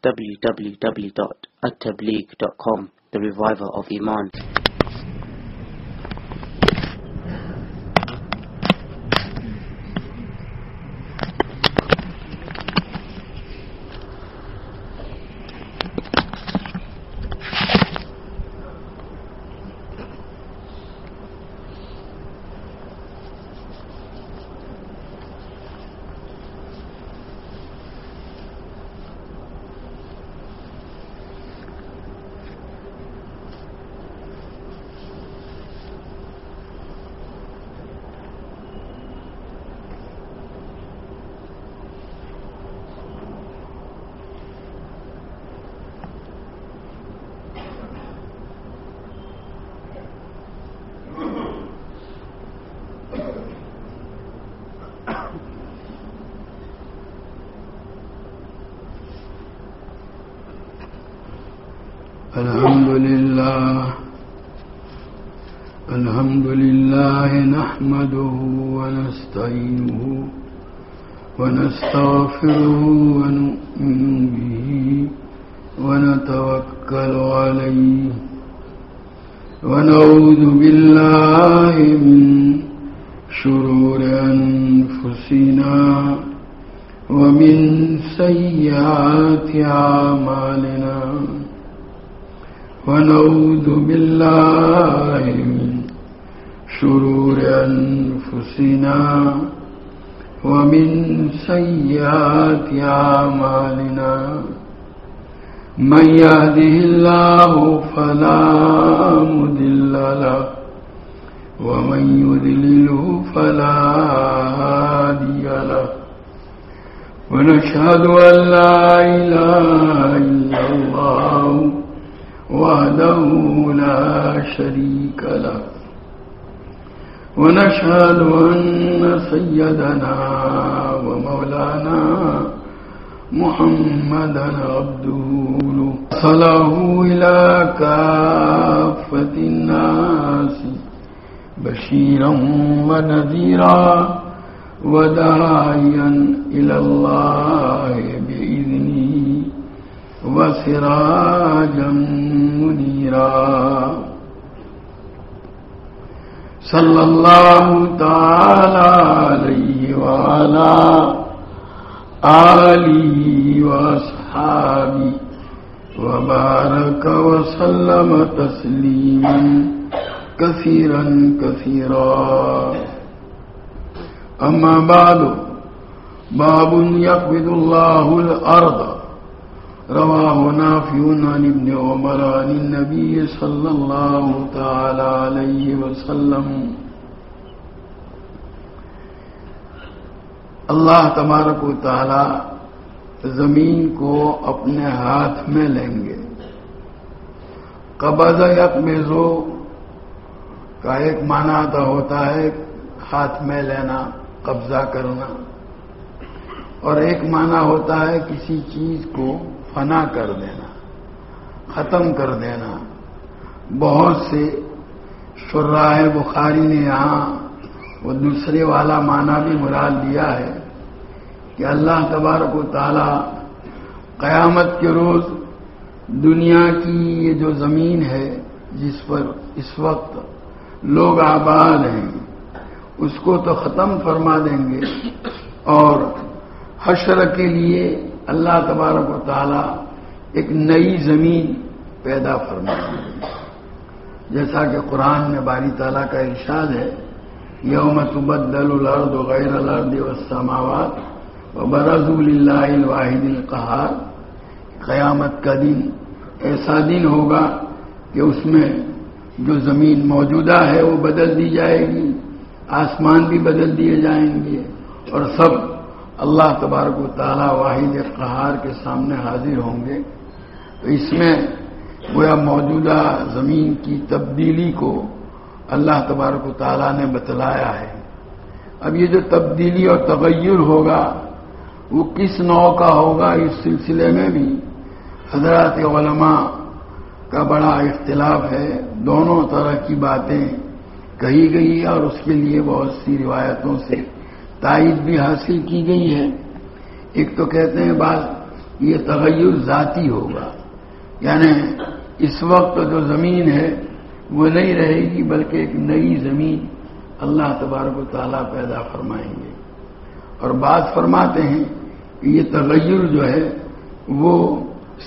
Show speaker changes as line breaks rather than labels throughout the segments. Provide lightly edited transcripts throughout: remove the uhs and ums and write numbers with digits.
www.attableek.com, the reviver of Iman.
الحمد لله نحمده ونستعينه ونستغفره ونؤمن به ونتوكل عليه ونعوذ بالله من شرور أنفسنا ومن سيئات أعمالنا ونعوذ بالله من شرور أنفسنا ومن سيئات أعمالنا من يهده الله فلا مضل له ومن يضلله فلا هادي له ونشهد أن لا إله إلا الله وحده لا شريك له ونشهد أن سيدنا ومولانا محمدا عبده صلاه إلى كافة الناس بشيرا ونذيرا وداعيا إلى الله بإذنه وسراجا منيرا صلى الله تعالى عليه وعلى آله وأصحابه وبارك وسلم تسليما كثيرا كثيرا. أما بعد، باب يقبض الله الأرض. رواه نافع عن ابن عمر عن النبي صلى الله تعالى عليه وسلم. اللہ تبارک و تعالی زمین کو اپنے ہاتھ میں لیں گے. قبض یقبض کا ایک معنی تو ہوتا ہے ہاتھ میں لینا، قبضہ کرنا، اور ایک معنی ہوتا ہے کسی چیز کو فنا کر دینا، ختم کر دینا. بہت سے شراح بخاری نے یہاں وہ دوسرے والا معنی بھی مراد لیا ہے کہ اللہ تبارک و تعالی قیامت کے روز دنیا کی یہ جو زمین ہے جس پر اس وقت لوگ آباد ہیں اس کو تو ختم فرما دیں گے، اور حشر کے لیے اللہ تبارک و تعالی ایک نئی زمین پیدا فرمائیں گے. جیسا کہ قرآن میں باری تعالیٰ کا ارشاد ہے، یوم تبدل الارض غیر الارض والسماوات وبرزوا للہ الواحد القہار. قیامت کا دن ایسا دن ہوگا کہ اس میں جو زمین موجودہ ہے وہ بدل دی جائے گی، آسمان بھی بدل دیے جائیں گے، اور سب اللہ تبارک و تعالی واحد قہار کے سامنے حاضر ہوں گے. تو اس میں گویا موجودہ زمین کی تبدیلی کو اللہ تبارک و تعالی نے بتلایا ہے. اب یہ جو تبدیلی اور تغیر ہوگا وہ کس نوع کا ہوگا، اس سلسلے میں بھی حضرات علماء کا بڑا اختلاف ہے. دونوں طرح کی باتیں کہی گئی ہے اور اس کے لیے بہت سی روایتوں سے تائید بھی حاصل کی گئی ہے. ایک تو کہتے ہیں بعض یہ تغیر ذاتی ہوگا، یعنی اس وقت جو زمین ہے وہ نہیں رہے گی، بلکہ ایک نئی زمین اللہ تبارک و تعالیٰ پیدا فرمائیں گے۔ اور بعض فرماتے ہیں کہ یہ تغیر جو ہے وہ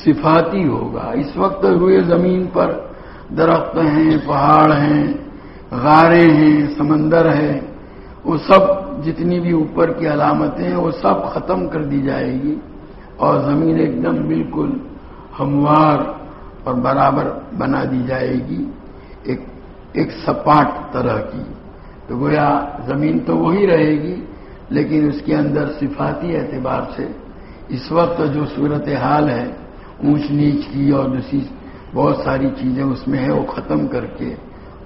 صفاتی ہوگا۔ اس وقت روئے زمین پر درخت ہیں، پہاڑ ہیں، غاریں ہیں، سمندر ہے، وہ سب جتنی بھی اوپر کی علامتیں ہیں وہ سب ختم کر دی جائے گی، اور زمین ایک دم بالکل ہموار اور برابر بنا دی جائے گی، ایک سپاٹ طرح کی۔ تو گویا زمین تو وہی رہے گی، لیکن اس کے اندر صفاتی اعتبار سے اس وقت جو صورتحال ہے اونچ نیچ کی اور دوسری بہت ساری چیزیں اس میں ہیں، وہ ختم کر کے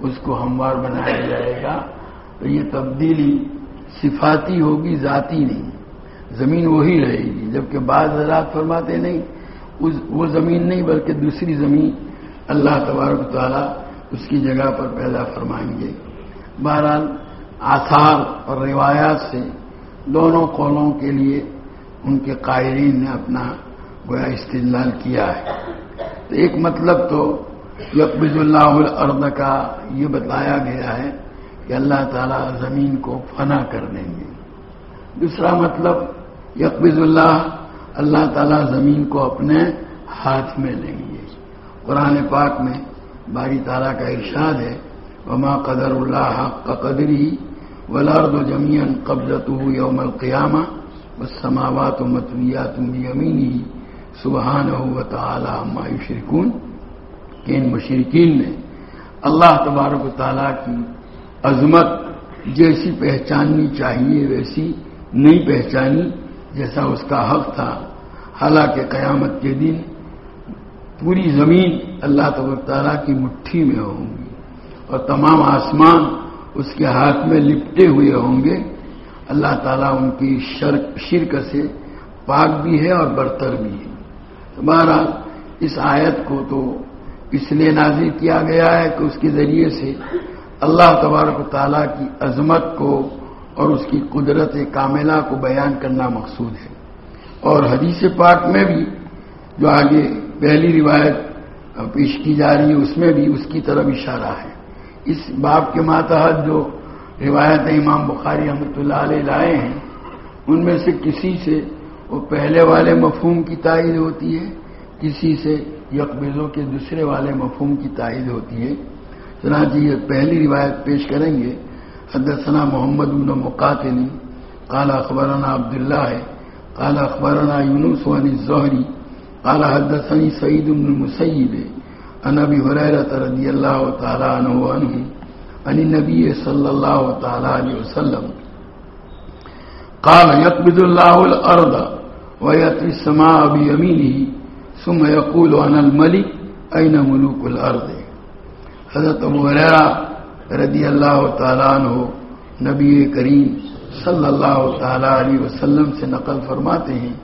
اس کو ہموار بنایا جائے گا۔ تو یہ تبدیلی صفاتی ہوگی، ذاتی نہیں۔ زمین وہی رہے گی، جبکہ بعض حضرات فرماتے نہیں، وہ زمین نہیں بلکہ دوسری زمین اللہ تبارک و تعالیٰ اس کی جگہ پر پیدا فرمائیں گے۔ بہرحال آثار اور روایات سے دونوں قولوں کے لیے ان کے قائلین نے اپنا گویا استدلال کیا ہے۔ تو ایک مطلب تو یقبض اللہ الارض کا یہ بتایا گیا ہے کہ اللہ تعالیٰ زمین کو فنا کر دیں گے۔ دوسرا مطلب یقبض اللہ تعالیٰ زمین کو اپنے ہاتھ میں لیں گے۔ قرآن پاک میں باری تعالیٰ کا ارشاد ہے وما قدر اللہ حق قدرہ والارض جميعا قبضته یوم القیامہ والسماوات مطویات بیمینہ سبحانہ وتعالی عما یشرکون، کہ ان مشرکین نے اللہ تبارک و تعالیٰ کی عظمت جیسی پہچاننی چاہیے ویسی نہیں پہچانی جیسا اس کا حق تھا، حالانکہ قیامت کے دن پوری زمین اللہ تبارک و تعالیٰ کی مٹھی میں ہوں گی اور تمام آسمان اس کے ہاتھ میں لپٹے ہوئے ہوں گے۔ اللہ تعالیٰ ان کی شرک سے پاک بھی ہے اور برتر بھی ہے۔ بہرحال اس آیت کو تو اس لیے نازل کیا گیا ہے کہ اس کے ذریعے سے اللہ تبارک و تعالیٰ کی عظمت کو اور اس کی قدرت کاملہ کو بیان کرنا مقصود ہے۔ اور حدیث پاک میں بھی جو آگے پہلی روایت پیش کی جا رہی ہے اس میں بھی اس کی طرف اشارہ ہے۔ اس باب کے ماتحت جو روایت امام بخاری رحمۃ اللہ علیہ لائے ہیں ان میں سے کسی سے وہ پہلے والے مفہوم کی تائید ہوتی ہے، کسی سے یقبضوں کے دوسرے والے مفہوم کی تائید ہوتی ہے۔ چنانچہ یہ پہلی روایت پیش کریں گے، حدثنا محمد بن مقاتل قال اخبرنا عبداللہ قال اخبرنا یونس عن الزہری قال حدثني سعید بن المسیب عن ابی ہریرہ رضی اللہ تعالی عنہ عن النبی صلی اللہ تعالی علیہ وسلم قال يقبض الله الارض ويطوي السماء بيمينه ثم يقول انا الملك اين ملوك الارض۔ حضرت ابو ہریرہ رضی اللہ تعالی عنہ نبی کریم صلی اللہ تعالی علیہ وسلم سے نقل فرماتے ہیں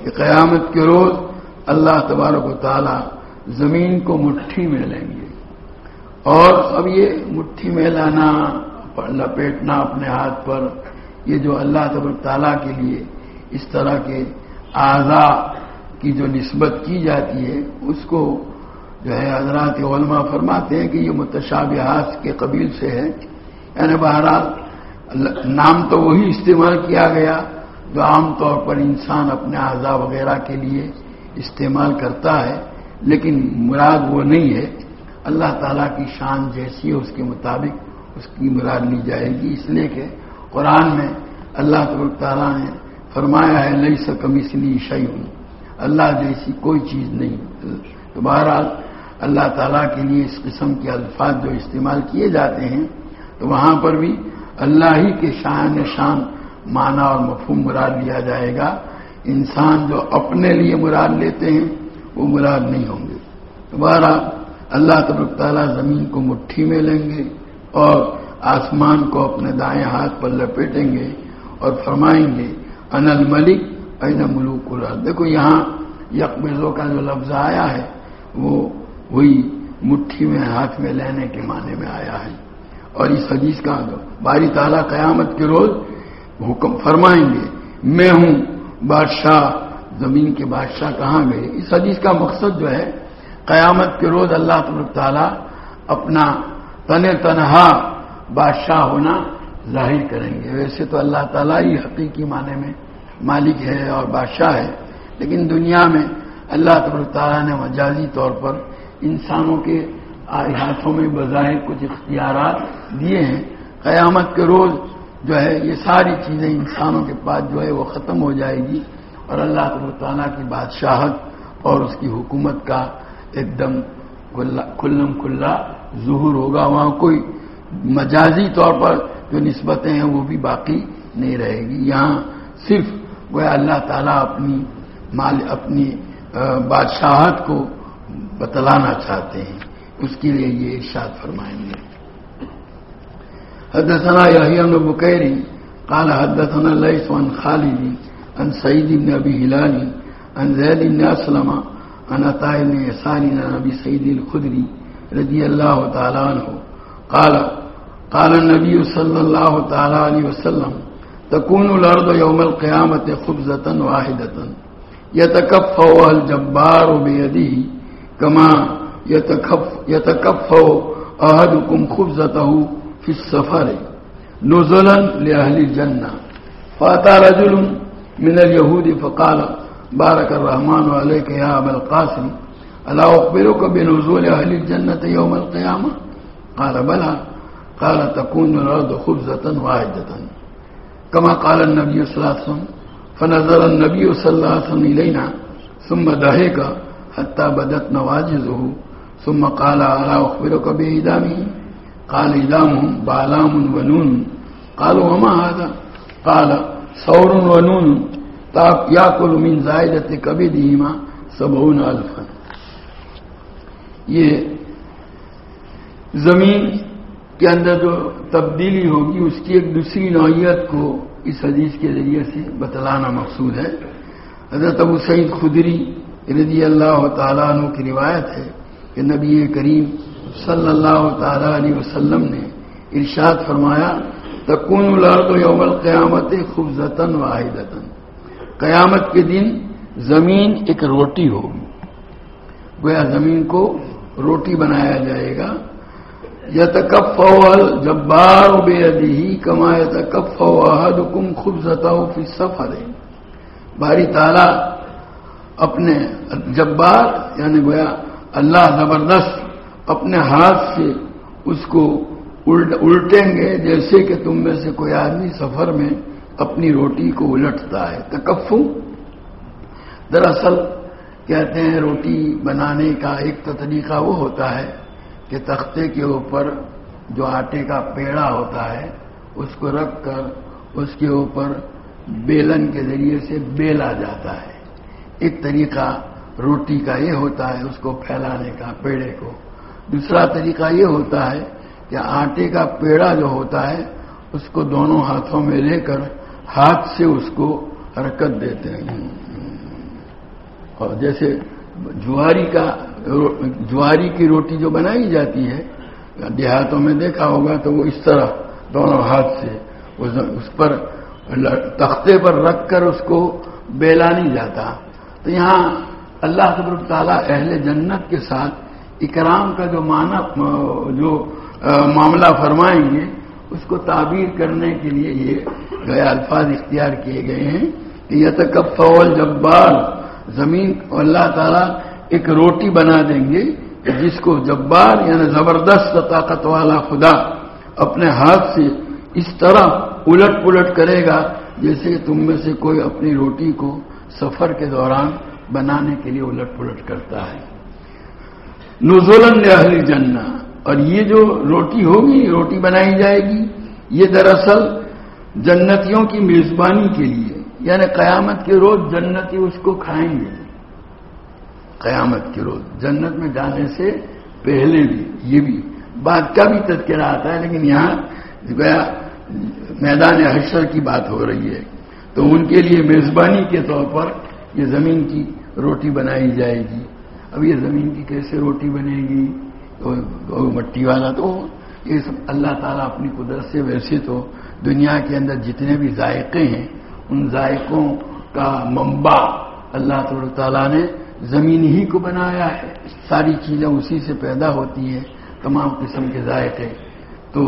کہ قیامت کے روز اللہ تبارک و تعالی زمین کو مٹھی میں لیں گے، اور اب یہ مٹھی میں لانا، لپیٹنا اپنے ہاتھ پر، یہ جو اللہ تبارک تعالیٰ کے لیے اس طرح کے اعضاء کی جو نسبت کی جاتی ہے اس کو جو ہے حضرات علماء فرماتے ہیں کہ یہ متشابہات کے قبیل سے ہے، یعنی بہرحال نام تو وہی استعمال کیا گیا جو عام طور پر انسان اپنے اعضاء وغیرہ کے لیے استعمال کرتا ہے، لیکن مراد وہ نہیں ہے۔ اللہ تعالیٰ کی شان جیسی ہے اس کے مطابق اس کی مراد لی جائے گی، اس لیے کہ قرآن میں اللہ تبارک تعالیٰ نے فرمایا ہے لیس کمثلہ شیء، اللہ جیسی کوئی چیز نہیں۔ تو بہرحال اللہ تعالیٰ کے لیے اس قسم کے الفاظ جو استعمال کیے جاتے ہیں تو وہاں پر بھی اللہ ہی کے شان معنی اور مفہوم مراد لیا جائے گا۔ انسان جو اپنے لیے مراد لیتے ہیں وہ مراد نہیں ہوں گے۔ تو بہرحال اللہ تبارک تعالیٰ زمین کو مٹھی میں لیں گے اور آسمان کو اپنے دائیں ہاتھ پر لپیٹیں گے اور فرمائیں گے انا الملک این ملوک الارض۔ دیکھو یہاں یقبضوں کا جو لفظ آیا ہے وہ وہی مٹھی میں ہاتھ میں لینے کے معنی میں آیا ہے، اور اس حدیث کا باری تعالیٰ قیامت کے روز حکم فرمائیں گے میں ہوں بادشاہ زمین کے بادشاہ کہاں گئے. اس حدیث کا مقصد جو ہے قیامت کے روز اللہ تبارک تعالیٰ اپنا تنہا بادشاہ ہونا ظاہر کریں گے. ویسے تو اللہ تعالیٰ ہی حقیقی معنی میں مالک ہے اور بادشاہ ہے، لیکن دنیا میں اللہ تبارک تعالیٰ نے مجازی طور پر انسانوں کے ہاتھوں میں بظاہر کچھ اختیارات دیے ہیں. قیامت کے روز جو ہے یہ ساری چیزیں انسانوں کے پاس جو ہے وہ ختم ہو جائے گی اور اللہ تبارک تعالیٰ کی بادشاہت اور اس کی حکومت کا ایک دم کھلم کھلا ظہور ہوگا. وہاں کوئی مجازی طور پر جو نسبتیں ہیں وہ بھی باقی نہیں رہے گی. یہاں صرف گویا اللہ تعالیٰ اپنی بادشاہت کو بتلانا چاہتے ہیں، اس کے لیے یہ ارشاد فرمائیں گے. حدثنا یحییٰ بن بکیر قال حدثنا لیث عن خالد عن سعید بن ابی ہلال عن زید بن اسلم عن عطاء بن یسار عن ابی سعید الخدری رضی اللہ تعالی عنہ قال النبی صلی اللہ تعالی علیہ وسلم تكون الارض يوم القيامة خبزة واحدة يتكفأها الجبار بيده كما يتكفأ أحدكم خبزته في السفر نزلا لأهل الجنة. فأتى رجل من اليهود فقال بارك الرحمن عليك يا أبا القاسم ألا أخبرك بنزول أهل الجنة يوم القيامة؟ قال بلى. قال تكون الأرض خبزة واحدة كما قال النبي صلى الله عليه وسلم. فنظر النبي صلى الله عليه وسلم إلينا ثم ضحك حتى بدت نواجذه ثم قال ألا أخبرك بإدامه؟ قال إدامهم بعلام ونون. قالوا وما هذا؟ قال ثور ونون يأكل من زائدة كبدهما 70,000. یہ زمین کے اندر جو تبدیلی ہوگی اس کی ایک دوسری نوعیت کو اس حدیث کے ذریعے سے بتلانا مقصود ہے. حضرت ابو سعید خدری رضی اللہ تعالیٰ عنہ کی روایت ہے کہ نبی کریم صلی اللہ تعالیٰ علیہ وسلم نے ارشاد فرمایا تکون الارض یوم القیامت خبزۃ واحدۃ. قیامت کے دن زمین ایک روٹی ہوگی، گویا زمین کو روٹی بنایا جائے گا. یتکفأ الجبار بیدہ کما یتکفأ احدکم خبزتہ فی السفر. باری تعالیٰ اپنے جبار یعنی گویا اللہ زبردست اپنے ہاتھ سے اس کو الٹیں گے جیسے کہ تم میں سے کوئی آدمی سفر میں اپنی روٹی کو الٹتا ہے. تکفو دراصل کہتے ہیں روٹی بنانے کا ایک تو طریقہ وہ ہوتا ہے کہ تختے کے اوپر جو آٹے کا پیڑا ہوتا ہے اس کو رکھ کر اس کے اوپر بیلن کے ذریعے سے بیلا جاتا ہے. ایک طریقہ روٹی کا یہ ہوتا ہے اس کو پھیلانے کا پیڑے کو. دوسرا طریقہ یہ ہوتا ہے کہ آٹے کا پیڑا جو ہوتا ہے اس کو دونوں ہاتھوں میں لے کر ہاتھ سے اس کو حرکت دیتے ہیں. اور جیسے جواری کی روٹی جو بنائی جاتی ہے دیہاتوں میں دیکھا ہوگا تو وہ اس طرح دونوں ہاتھ سے اس پر تختے پر رکھ کر اس کو بیلا نہیں جاتا. تو یہاں اللہ تبارک تعالیٰ اہل جنت کے ساتھ اکرام کا جو معاملہ فرمائیں گے اس کو تعبیر کرنے کے لیے یہ گئے الفاظ اختیار کیے گئے ہیں کہ یتکفأ الجبار. زمین کو اللہ تعالیٰ ایک روٹی بنا دیں گے جس کو جبار یعنی زبردست طاقت والا خدا اپنے ہاتھ سے اس طرح الٹ پلٹ کرے گا جیسے تم میں سے کوئی اپنی روٹی کو سفر کے دوران بنانے کے لیے الٹ پلٹ کرتا ہے. نزولاً لأہل الجنہ. اور یہ جو روٹی ہوگی روٹی بنائی جائے گی یہ دراصل جنتیوں کی میزبانی کے لیے یعنی قیامت کے روز جنتی اس کو کھائیں گے. قیامت کے روز جنت میں جانے سے پہلے بھی یہ بھی بات کا بھی تذکرہ آتا ہے لیکن یہاں گویا میدان حشر کی بات ہو رہی ہے تو ان کے لیے میزبانی کے طور پر یہ زمین کی روٹی بنائی جائے گی. اب یہ زمین کی کیسے روٹی بنے گی تو مٹی والا تو یہ سب اللہ تعالیٰ اپنی قدرت سے ویسے تو دنیا کے اندر جتنے بھی ذائقے ہیں ان ذائقوں کا منبع اللہ تعالیٰ نے زمین ہی کو بنایا ہے، ساری چیزیں اسی سے پیدا ہوتی ہیں، تمام قسم کے ذائقے، تو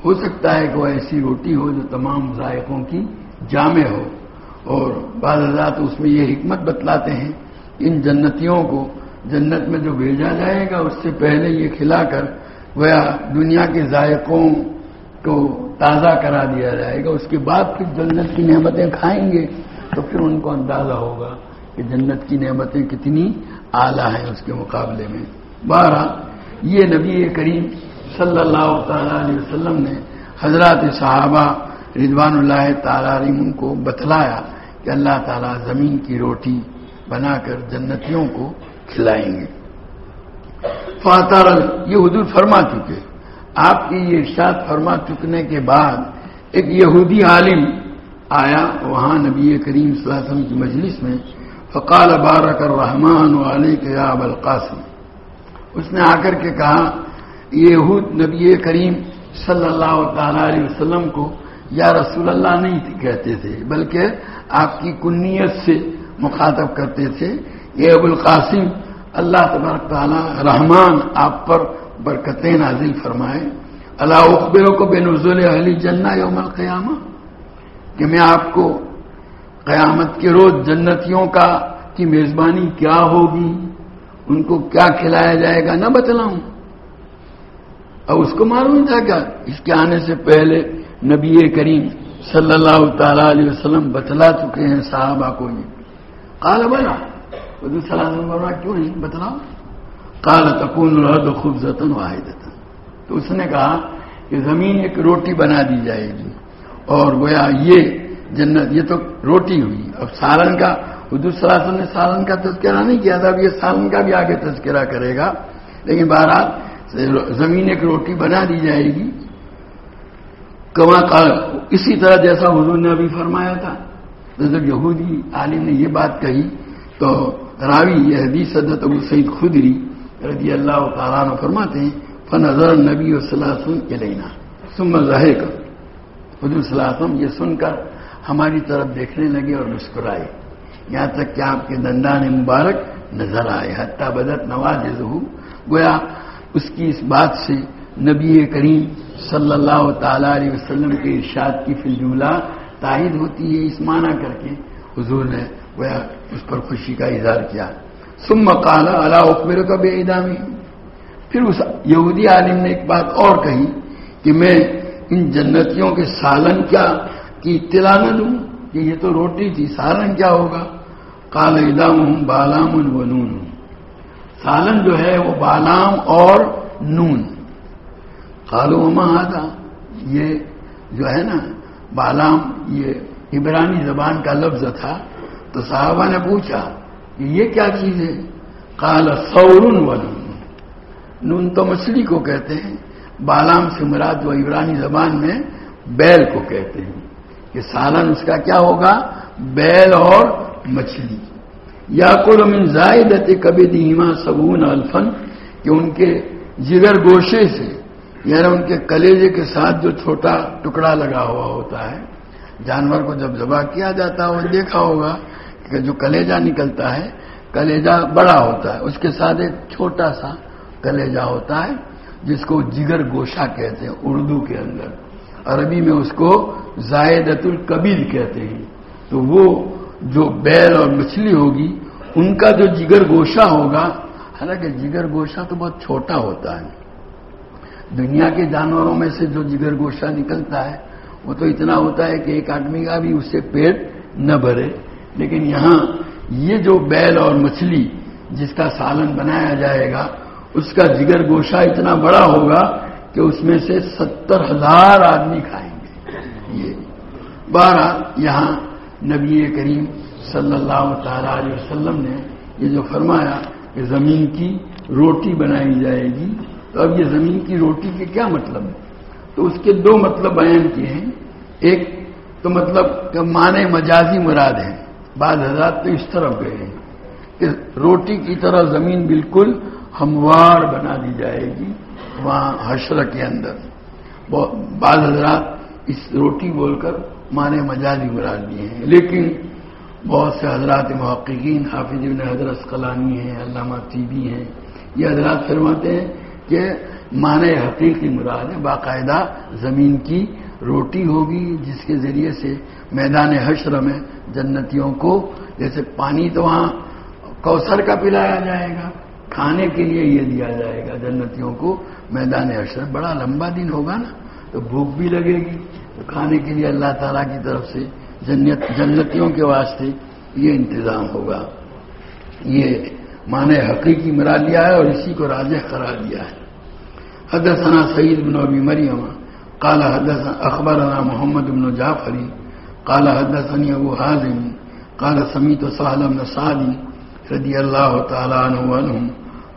ہو سکتا ہے کہ وہ ایسی روٹی ہو جو تمام ذائقوں کی جامع ہو۔ اور بعض حضرات اس میں یہ حکمت بتلاتے ہیں، ان جنتیوں کو جنت میں جو بھیجا جائے گا اس سے پہلے یہ کھلا کر گویا دنیا کے ذائقوں کو تازہ کرا دیا جائے گا، اس کے بعد پھر جنت کی نعمتیں کھائیں گے تو پھر ان کو اندازہ ہوگا کہ جنت کی نعمتیں کتنی اعلیٰ ہیں اس کے مقابلے میں۔ بہرحال یہ نبی کریم صلی اللہ تعالی علیہ وسلم نے حضرات صحابہ رضوان اللہ تعالی علیہم کو بتلایا کہ اللہ تعالیٰ زمین کی روٹی بنا کر جنتیوں کو کھلائیں گے۔ فاتر یہ حضور فرما چکے، آپ کی یہ ارشاد فرما چکنے کے بعد ایک یہودی عالم آیا وہاں نبی کریم صلی اللہ علیہ وسلم کی مجلس میں، فقال بارک الرحمن علیک یا ابا القاسم، اس نے آ کر کے کہا، یہود نبی کریم صلی اللہ تعالی علیہ وسلم کو یا رسول اللہ نہیں کہتے تھے بلکہ آپ کی کنیت سے مخاطب کرتے تھے، یہ ابو القاسم، اللہ تبارک تعالی رحمان آپ پر برکتیں نازل فرمائے، الا اخبرکم بنزول اہل الجنہ یوم القیامہ، کہ میں آپ کو قیامت کے روز جنتیوں کی میزبانی کیا ہوگی، ان کو کیا کھلایا جائے گا نہ بتلاؤں؟ اب اس کو معلوم تھا کیا؟ اس کے آنے سے پہلے نبی کریم صلی اللہ تعالی علیہ وسلم بتلا چکے ہیں صحابہ کو یہ۔ قال بلا، حضور صلی اللہ علیہ وسلم کیوں نہیں بتلاؤ؟ قال تکون الارض خبزۃ واحدۃ، تو اس نے کہا کہ زمین ایک روٹی بنا دی جائے گی، اور گویا یہ جنت یہ تو روٹی ہوئی۔ اب سالن کا حضور صلی اللہ علیہ وسلم نے سالن کا تذکرہ نہیں کیا تھا، اب یہ سالن کا بھی آگے تذکرہ کرے گا، لیکن بہرحال زمین ایک روٹی بنا دی جائے گی، کما قال، اسی طرح جیسا حضور نے ابھی فرمایا تھا۔ جب یہودی عالم نے یہ بات کہی تو راوی یہ حدیث حضرت ابو سعید خدری رضی اللہ تعالیٰ عنہ فرماتے ہیں، فنظر النبی صلی اللہ علیہ وسلم الینا ثم ضحک، حضور صلی اللہ علیہ وسلم یہ سن کر ہماری طرف دیکھنے لگے اور مسکرائے، یہاں تک کہ آپ کے دندان مبارک نظر آئے، حتی بدت نواجذہ، گویا اس کی اس بات سے نبی کریم صلی اللہ تعالی علیہ وسلم کے ارشاد کی فی الجملہ تائید ہوتی ہے، اس معنی کر کے حضور نے گویا اس پر خوشی کا اظہار کیا۔ ثم قال الا اخبرک باعدام، پھر اس یہودی عالم نے ایک بات اور کہی کہ میں ان جنتیوں کے سالن کیا کی اطلاع نہ دوں کہ یہ تو روٹی تھی، سالن کیا ہوگا؟ قال ادامہم بالام ونون، سالن جو ہے وہ بالام اور نون۔ قالوا وما هذا، یہ جو ہے نا بالام یہ عبرانی زبان کا لفظ تھا، تو صحابہ نے پوچھا کہ یہ کیا چیز ہے؟ قال ثور ونون، نون تو مچھلی کو کہتے ہیں، بالام سے مراد وہ عبرانی زبان میں بیل کو کہتے ہیں، کہ سالن اس کا کیا ہوگا؟ بیل اور مچھلی۔ یاکل من زائدۃ کبدہما 70 الفا، کہ ان کے جگر گوشے سے، یعنی ان کے کلیجے کے ساتھ جو چھوٹا ٹکڑا لگا ہوا ہوتا ہے، جانور کو جب ذبح کیا جاتا ہے اور دیکھا ہوگا کہ جو کلیجہ نکلتا ہے، کلیجہ بڑا ہوتا ہے، اس کے ساتھ ایک چھوٹا سا کلیجہ ہوتا ہے جس کو جگر گوشہ کہتے ہیں اردو کے اندر، عربی میں اس کو زائدۃ الکبد کہتے ہیں۔ تو وہ جو بیل اور مچھلی ہوگی ان کا جو جگر گوشہ ہوگا، حالانکہ جگر گوشہ تو بہت چھوٹا ہوتا ہے، دنیا کے جانوروں میں سے جو جگر گوشہ نکلتا ہے وہ تو اتنا ہوتا ہے کہ ایک آدمی کا بھی اس سے پیٹ نہ بھرے، لیکن یہاں یہ جو بیل اور مچھلی جس کا سالن بنایا جائے گا اس کا جگر گوشہ اتنا بڑا ہوگا کہ اس میں سے 70,000 آدمی کھائیں گے۔ یہ بہرحال یہاں نبی کریم صلی اللہ تعالی علیہ وسلم نے یہ جو فرمایا کہ زمین کی روٹی بنائی جائے گی، تو اب یہ زمین کی روٹی کے کیا مطلب ہے؟ تو اس کے دو مطلب بیان کیے ہیں۔ ایک تو مطلب کہ معنی مجازی مراد ہے، بعض حضرات تو اس طرف گئے ہیں کہ روٹی کی طرح زمین بالکل ہموار بنا دی جائے گی وہاں حشر کے اندر، بعض حضرات اس روٹی بول کر معنی مجازی مراد دیے ہیں، لیکن بہت سے حضرات محققین، حافظ ابن حجر عسقلانی ہیں، علامہ طیبی ہیں، یہ حضرات فرماتے ہیں کہ معنی حقیقی مراد ہے باقاعدہ زمین کی روٹی ہوگی جس کے ذریعے سے میدان حشر میں جنتیوں کو، جیسے پانی تو وہاں کوثر کا پلایا جائے گا، کھانے کے لیے یہ دیا جائے گا جنتیوں کو میدان حشر۔ بڑا لمبا دن ہوگا نا، تو بھوک بھی لگے گی، تو کھانے کے لیے اللہ تعالیٰ کی طرف سے جنتیوں کے واسطے یہ انتظام ہوگا۔ یہ معنی حقیقی مراد لیا ہے اور اسی کو راجح قرار دیا ہے۔ حدثنا سعید بن ابی مریم قال حدثنا اخبرنا محمد بن جعفر قال حدثني ابو حازم قال سمعت سهل بن سعد رضي الله تعالى عنه وعنهم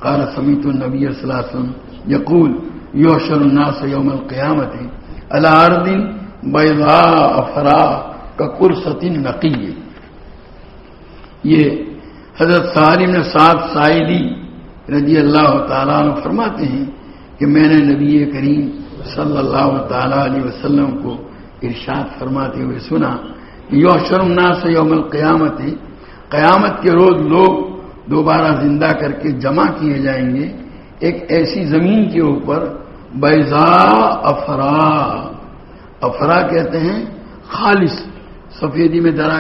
قال سمعت النبي صلى الله عليه وسلم يقول يحشر الناس يوم القيامة على أرض بيضاء فراء كقرصة نقية۔ یہ حضرت سہل بن سعد ساعدی رضی اللہ تعالیٰ عنہ فرماتے ہیں کہ میں نے نبی کریم صلی اللہ تعالیٰ علیہ وسلم کو ارشاد فرماتے ہوئے سنا، یحشر الناس یوم القیامت، قیامت کے روز لوگ دوبارہ زندہ کر کے جمع کیے جائیں گے ایک ایسی زمین کے اوپر بیضاء افرا، افرا کہتے ہیں خالص سفیدی میں ذرا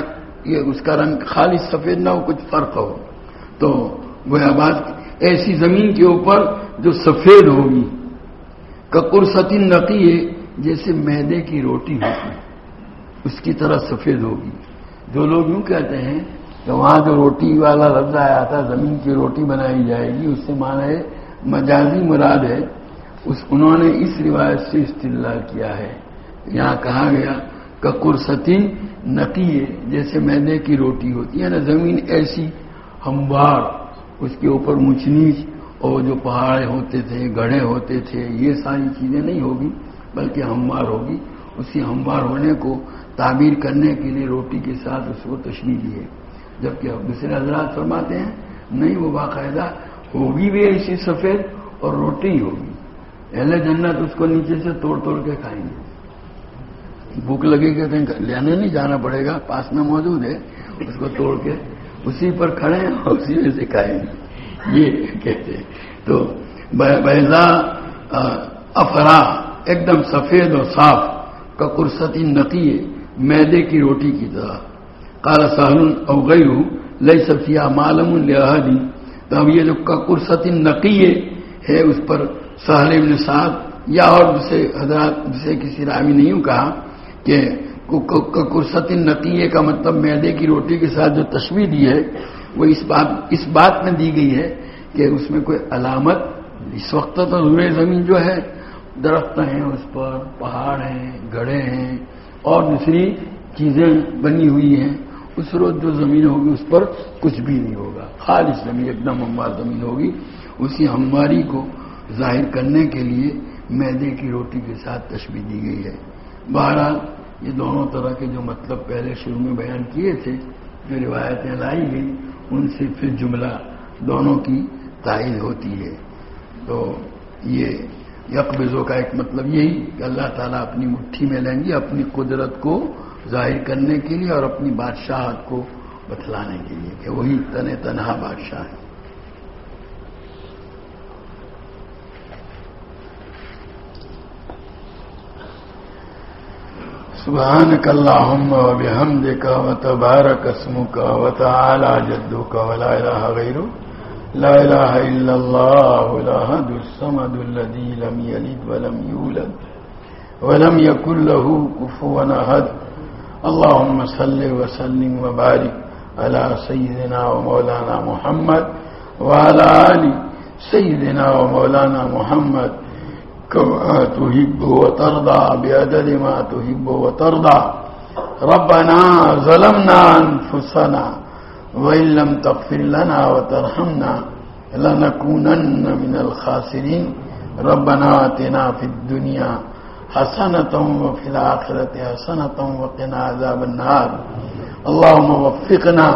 یہ اس کا رنگ خالص سفید نہ ہو، کچھ فرق ہو، تو گویا بات ایسی زمین کے اوپر جو سفید ہوگی، کقرصۃ نقیہ، جیسے میدے کی روٹی ہوتی ہے اس کی طرح سفید ہوگی۔ جو لوگ یوں کہتے ہیں کہ وہاں جو روٹی والا لفظ آیا تھا زمین کی روٹی بنائی جائے گی، اس سے معنی مجازی مراد ہے، انہوں نے اس روایت سے استدلال کیا ہے۔ یہاں کہا گیا کقرصۃ نقیہ، جیسے میدے کی روٹی ہوتی ہے نا، زمین ایسی ہموار، اس کے اوپر اونچ نیچ اور جو پہاڑ ہوتے تھے، گڑھے ہوتے تھے، یہ ساری چیزیں نہیں ہوگی بلکہ ہموار ہوگی۔ اسی ہموار ہونے کو تعبیر کرنے کے لیے روٹی کے ساتھ اس کو تشبیہ دی ہے، جبکہ دوسرے حضرات فرماتے ہیں نہیں، وہ باقاعدہ ہوگی بھی ایسی سفید اور روٹی ہی ہوگی۔ اہل جنت اس کو نیچے سے توڑ توڑ کے کھائیں گے، بھوک لگے گی تو لینے نہیں جانا پڑے گا، پاس میں موجود ہے، اس کو توڑ کے اسی پر کھڑے ہیں اور اسی میں سے کھائیں گے، یہ کہتے ہیں۔ تو بیضاء افرا، ایک دم سفید اور صاف، کقرصۃ نقیہ، میدے کی روٹی کی طرح۔ قال سہل او غیرہ لیس فیہا معلم لأحد، تو اب یہ جو کقرصۃ نقیہ ہے اس پر سہل بن سعد یا اور دوسرے حضرات جسے کسی راوی نے یوں کہا کہ کقرصۃ نقیہ کا مطلب میدے کی روٹی کے ساتھ جو تشبیہ دی ہے وہ اس بات میں دی گئی ہے کہ اس میں کوئی علامت، اس وقت تو روئے زمین جو ہے درخت ہیں، اس پر پہاڑ ہیں، گڑھے ہیں اور دوسری چیزیں بنی ہوئی ہیں، اس روز جو زمین ہوگی اس پر کچھ بھی نہیں ہوگا، خالص زمین، ایک دم ہموار زمین ہوگی۔ اسی ہمواری کو ظاہر کرنے کے لیے میدے کی روٹی کے ساتھ تشبیہ دی گئی ہے۔ بہرحال یہ دونوں طرح کے جو مطلب پہلے شروع میں بیان کیے تھے، جو روایتیں لائی گئی، ان سے پھر جملہ دونوں کی تائید ہوتی ہے۔ تو یہ یقبضوں کا ایک مطلب یہی کہ اللہ تعالیٰ اپنی مٹھی میں لیں گے اپنی قدرت کو ظاہر کرنے کے لیے اور اپنی بادشاہت کو بتلانے کے لیے کہ وہی تنہا بادشاہ ہے۔ سبحانك اللهم وبحمدك وتبارك اسمك وتعالى جدك ولا إله غيرك، لا إله إلا الله الأحد الصمد الذي لم يلد ولم يولد ولم يكن له كفوا أحد۔ اللهم صل وسلم وبارك على سيدنا ومولانا محمد وعلى آل سيدنا ومولانا محمد كما تحب وترضى بعدد ما تحب وترضى۔ ربنا ظلمنا أنفسنا وإن لم تغفر لنا وترحمنا لنكونن من الخاسرين۔ ربنا آتنا في الدنيا حسنة وفي الآخرة حسنة وقنا عذاب النار۔ اللهم وفقنا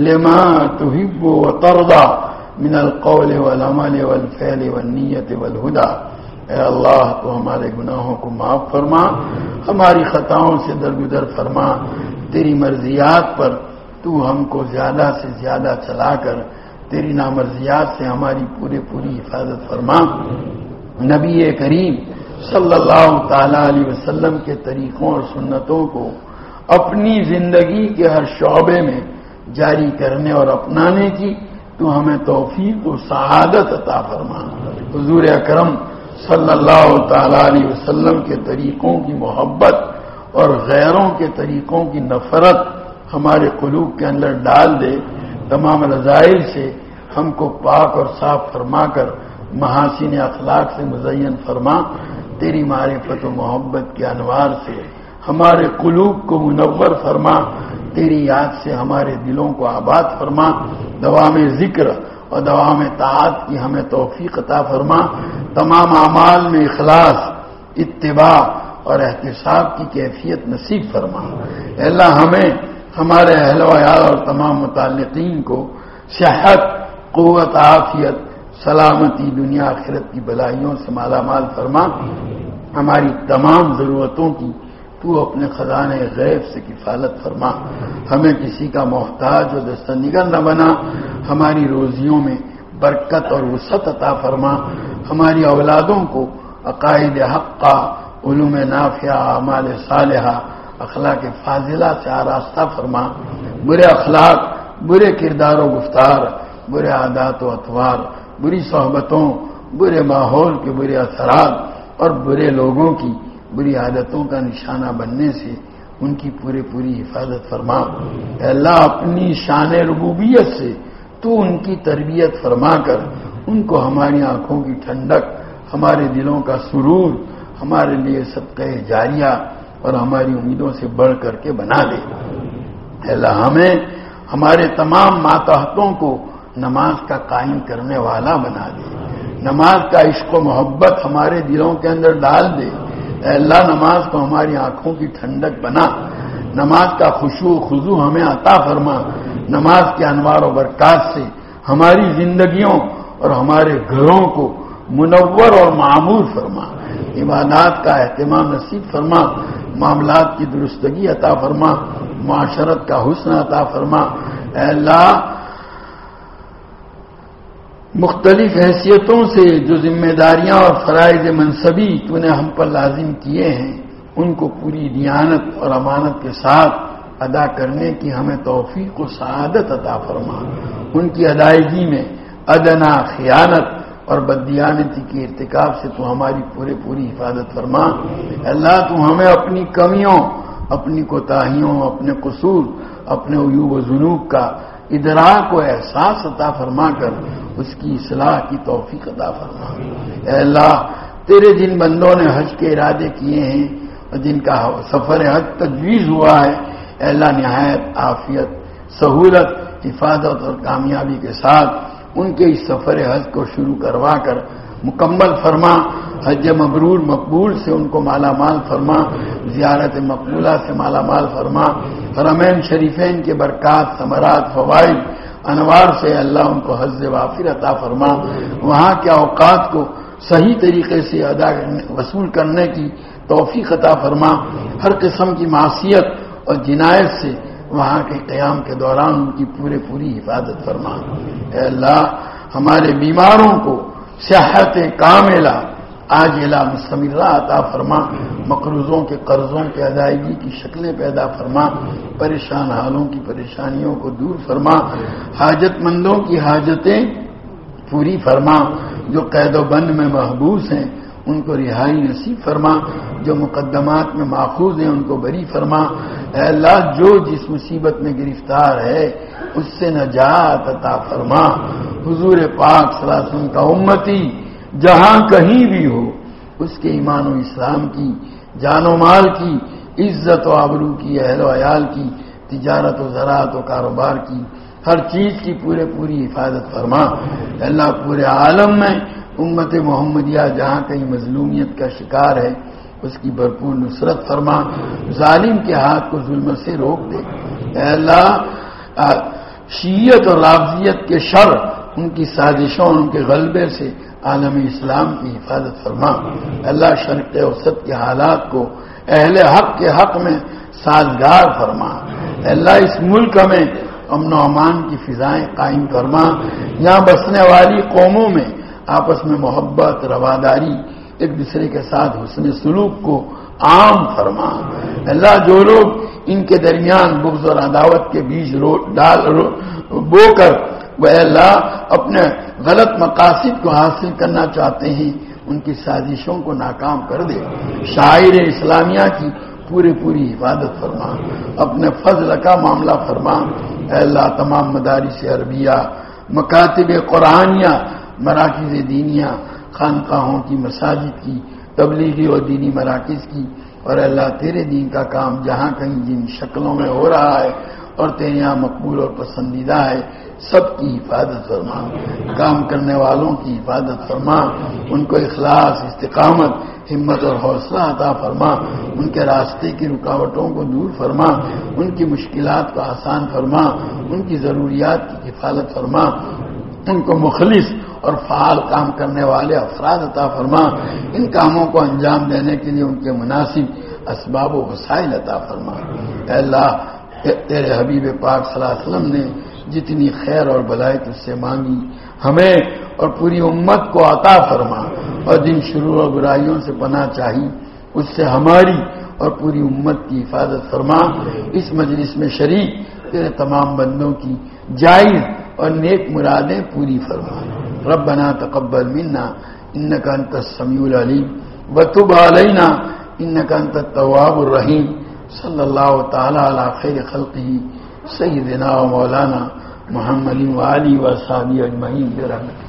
لما تحب وترضى من القول والعمل والفعل والنية والهدى۔ اے اللہ تو ہمارے گناہوں کو معاف فرما، ہماری خطاؤں سے درگزر فرما، تیری مرضیات پر تو ہم کو زیادہ سے زیادہ چلا کر تیری نامرضیات سے ہماری پوری حفاظت فرما. نبی کریم صلی اللہ تعالی علیہ وسلم کے طریقوں اور سنتوں کو اپنی زندگی کے ہر شعبے میں جاری کرنے اور اپنانے کی تو ہمیں توفیق و سعادت عطا فرما. حضور اکرم صلی اللہ تعالی علیہ وسلم کے طریقوں کی محبت اور غیروں کے طریقوں کی نفرت ہمارے قلوب کے اندر ڈال دے. تمام رذائل سے ہم کو پاک اور صاف فرما کر محاسن اخلاق سے مزین فرما. تیری معرفت و محبت کے انوار سے ہمارے قلوب کو منور فرما. تیری یاد سے ہمارے دلوں کو آباد فرما. دوام ذکر اور دوام طاعت کی ہمیں توفیق عطا فرما. تمام اعمال میں اخلاص، اتباع اور احتساب کی کیفیت نصیب فرما. اے اللہ ہمیں، ہمارے اہل و عیال اور تمام متعلقین کو صحت، قوت، عافیت، سلامتی، دنیا آخرت کی بلائیوں سے مالا مال فرما. ہماری تمام ضرورتوں کی تو اپنے خزانے غیب سے کفالت فرما. ہمیں کسی کا محتاج و دستنگر نہ بنا. ہماری روزیوں میں برکت اور وسعت عطا فرما. ہماری اولادوں کو عقائد حقہ، علوم نافعہ، اعمال صالحہ، اخلاق فاضلہ سے آراستہ فرما. برے اخلاق، برے کردار و گفتار، برے عادات و اطوار، بری صحبتوں، برے ماحول کے برے اثرات اور برے لوگوں کی بری عادتوں کا نشانہ بننے سے ان کی پوری حفاظت فرما. اے اللہ اپنی شان ربوبیت سے تو ان کی تربیت فرما کر ان کو ہماری آنکھوں کی ٹھنڈک، ہمارے دلوں کا سرور، ہمارے لیے صدقہ جاریہ اور ہماری امیدوں سے بڑھ کر کے بنا دے. اے اللہ ہمیں، ہمارے تمام ماتحتوں کو نماز کا قائم کرنے والا بنا دے. نماز کا عشق و محبت ہمارے دلوں کے اندر ڈال دے. اے اللہ نماز کو ہماری آنکھوں کی ٹھنڈک بنا. نماز کا خشوع و خضوع ہمیں عطا فرما. نماز کے انوار و برکات سے ہماری زندگیوں اور ہمارے گھروں کو منور اور معمور فرما. عبادات کا اہتمام نصیب فرما. معاملات کی درستگی عطا فرما. معاشرت کا حسن عطا فرما. اے اللہ مختلف حیثیتوں سے جو ذمہ داریاں اور فرائض منصبی تو نے ہم پر لازم کیے ہیں ان کو پوری دیانت اور امانت کے ساتھ ادا کرنے کی ہمیں توفیق و سعادت عطا فرما. ان کی ادائیگی میں ادنا خیانت اور بددیانتی کے ارتکاب سے تو ہماری پوری حفاظت فرما. اللہ تو ہمیں اپنی کمیوں، اپنی کوتاہیوں، اپنے قصور، اپنے عیوب و ذنوب کا ادراک و احساس عطا فرما کر اس کی اصلاح کی توفیق عطا فرما. اے اللہ تیرے جن بندوں نے حج کے ارادے کیے ہیں اور جن کا سفر حج تجویز ہوا ہے، اے اللہ نہایت عافیت، سہولت، حفاظت اور کامیابی کے ساتھ ان کے اس سفر حج کو شروع کروا کر مکمل فرما. حج مبرور مقبول سے ان کو مالا مال فرما. زیارت مقبولہ سے مالا مال فرما. حرمین شریفین کے برکات، ثمرات، فوائد، انوار سے اللہ ان کو حظ وافر عطا فرما. وہاں کے اوقات کو صحیح طریقے سے وصول کرنے کی توفیق عطا فرما. ہر قسم کی معصیت اور جنایت سے وہاں کے قیام کے دوران ان کی پوری حفاظت فرما. اے اللہ ہمارے بیماروں کو صحت کاملہ عاجلہ مستمرہ عطا فرما. مقروضوں کے قرضوں کے ادائیگی کی شکلیں پیدا فرما. پریشان حالوں کی پریشانیوں کو دور فرما. حاجت مندوں کی حاجتیں پوری فرما. جو قید و بند میں محبوس ہیں ان کو رہائی نصیب فرما. جو مقدمات میں ماخوذ ہیں ان کو بری فرما. اے اللہ جو جس مصیبت میں گرفتار ہے اس سے نجات عطا فرما. حضور پاک صلی اللہ علیہ وسلم کا امتی جہاں کہیں بھی ہو اس کے ایمان و اسلام کی، جان و مال کی، عزت و آبرو کی، اہل و عیال کی، تجارت و زراعت و کاروبار کی، ہر چیز کی پوری حفاظت فرما. اللہ پورے عالم میں امت محمدیہ جہاں کہیں مظلومیت کا شکار ہے اس کی بھرپور نصرت فرما. ظالم کے ہاتھ کو ظلم سے روک دے. اے اللہ شیعت اور رافضیت کے شر، ان کی سازشوں، ان کے غلبے سے عالم اسلام کی حفاظت فرما. اللہ شرق اوسط کے حالات کو اہل حق کے حق میں سازگار فرما. اللہ اس ملک میں امن و امان کی فضائیں قائم فرما، یہاں بسنے والی قوموں میں آپس میں محبت، رواداری، ایک دوسرے کے ساتھ حسن سلوک کو عام فرما۔ اللہ جو لوگ ان کے درمیان بغض اور عداوت کے بیج بو کر وہ اللہ اپنے غلط مقاصد کو حاصل کرنا چاہتے ہیں، ان کی سازشوں کو ناکام کر دے۔ شاعر اسلامیہ کی پوری حفاظت فرما، اپنے فضل کا معاملہ فرما۔ اے اللہ تمام مدارس عربیہ، مکاتب قرآنیہ، مراکز دینیہ، خانقاہوں کی، مساجد کی، تبلیغی اور دینی مراکز کی، اور اللہ تیرے دین کا کام جہاں کہیں جن شکلوں میں ہو رہا ہے اور تیرے یہاں مقبول اور پسندیدہ ہے، سب کی حفاظت فرما، کام کرنے والوں کی حفاظت فرما، ان کو اخلاص، استقامت، ہمت اور حوصلہ عطا فرما، ان کے راستے کی رکاوٹوں کو دور فرما، ان کی مشکلات کو آسان فرما، ان کی ضروریات کی کفالت فرما، ان کو مخلص اور فعال کام کرنے والے افراد عطا فرما، ان کاموں کو انجام دینے کے لیے ان کے مناسب اسباب و وسائل عطا فرما۔ اے اللہ تیرے حبیب پاک صلی اللہ علیہ وسلم نے جتنی خیر اور بھلائی تجھ سے مانگی ہمیں اور پوری امت کو عطا فرما، اور جن شرور اور برائیوں سے پناہ چاہی اس سے ہماری اور پوری امت کی حفاظت فرما۔ اس مجلس میں شریک تیرے تمام بندوں کی جائز اور نیک مرادیں پوری فرما۔ ربنا تقبل منا انك انت السميع العليم وتب علينا انك انت التواب الرحيم۔ صلی اللہ تعالی علی خیر خلقہ سیدنا و مولانا محمد و آلہ و صحبہ اجمعین برحمتہ۔